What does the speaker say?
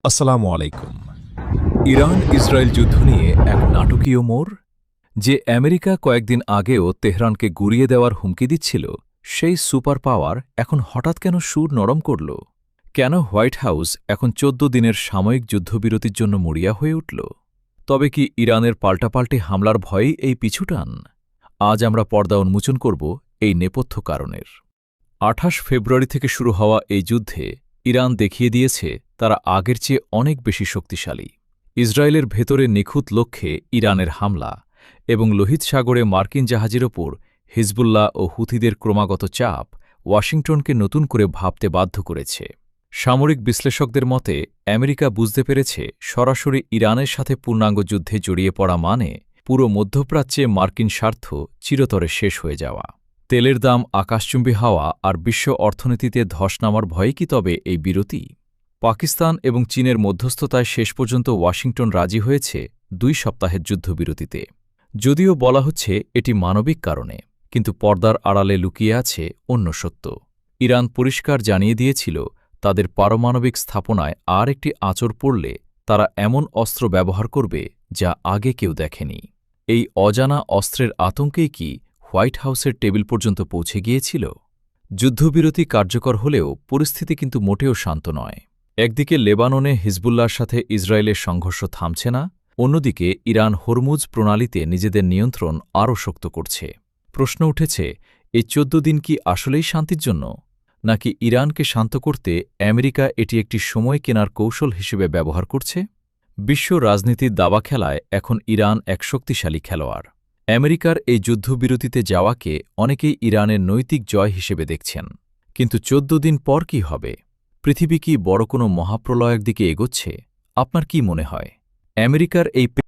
আসসালামু আলাইকুম। Iran Israel যুদ্ধ নিয়ে এক নাটকীয় মোড়। যে আমেরিকা কয়েকদিন আগেও তেহরানকে গুঁড়িয়ে দেওয়ার হুমকি দিচ্ছিল, সেই সুপার পাওয়ার এখন হঠাৎ কেন সুর নরম করল? কেন হোয়াইট হাউস এখন ১৪ দিনের সাময়িক যুদ্ধবিরতির জন্য মরিয়া হয়ে উঠল? তবে কি ইরানের পাল্টাপাল্টি হামলার ভয়েই এই পিছুটান? আজ আমরা পর্দা উন্মোচন করব এই নেপথ্য কারণের। ২৮ ফেব্রুয়ারি থেকে শুরু হওয়া এই যুদ্ধে ইরান দেখিয়ে দিয়েছে তারা আগের চেয়ে অনেক বেশি শক্তিশালী। ইসরায়েলের ভেতরে নিখুঁত লক্ষ্যে ইরানের হামলা এবং লোহিত সাগরে মার্কিন জাহাজের ওপর হিজবুল্লাহ ও হুথিদের ক্রমাগত চাপ ওয়াশিংটনকে নতুন করে ভাবতে বাধ্য করেছে। সামরিক বিশ্লেষকদের মতে আমেরিকা বুঝতে পেরেছে সরাসরি ইরানের সাথে পূর্ণাঙ্গ যুদ্ধে জড়িয়ে পড়া মানে পুরো মধ্যপ্রাচ্যে মার্কিন স্বার্থ চিরতরে শেষ হয়ে যাওয়া। তেলের দাম আকাশচুম্বী হওয়া আর বিশ্ব অর্থনীতিতে ধস নামার ভয়ে কি তবে এই বিরতি? পাকিস্তান এবং চীনের মধ্যস্থতায় শেষ পর্যন্ত ওয়াশিংটন রাজি হয়েছে ২ সপ্তাহের যুদ্ধবিরতিতে। যদিও বলা হচ্ছে এটি মানবিক কারণে, কিন্তু পর্দার আড়ালে লুকিয়ে আছে অন্য সত্য। ইরান পরিষ্কার জানিয়ে দিয়েছিল তাদের পারমাণবিক স্থাপনায় আর একটি আঁচড় পড়লে তারা এমন অস্ত্র ব্যবহার করবে যা আগে কেউ দেখেনি। এই অজানা অস্ত্রের আতঙ্কেই কি হোয়াইট হাউসের টেবিল পর্যন্ত পৌঁছে গিয়েছিল? যুদ্ধবিরতি কার্যকর হলেও পরিস্থিতি কিন্তু মোটেও শান্ত নয়। একদিকে লেবাননে হিজবুল্লাহর সাথে ইসরায়েলের সংঘর্ষ থামছে না, অন্যদিকে ইরান হরমুজ প্রণালীতে নিজেদের নিয়ন্ত্রণ আরও শক্ত করছে। প্রশ্ন উঠেছে, এই ১৪ দিন কি আসলেই শান্তির জন্য, নাকি ইরানকে শান্ত করতে আমেরিকা এটি একটি সময় কেনার কৌশল হিসেবে ব্যবহার করছে? বিশ্ব রাজনীতির দাবা খেলায় এখন ইরান এক শক্তিশালী খেলোয়াড়। আমেরিকার এই যুদ্ধবিরতিতে যাওয়াকে অনেকেই ইরানের নৈতিক জয় হিসেবে দেখছেন। কিন্তু ১৪ দিন পর কি হবে? পৃথিবী কি বড় কোনো মহাপ্রলয়ের দিকে এগোচ্ছে? আপনার কি মনে হয়? আমেরিকার এই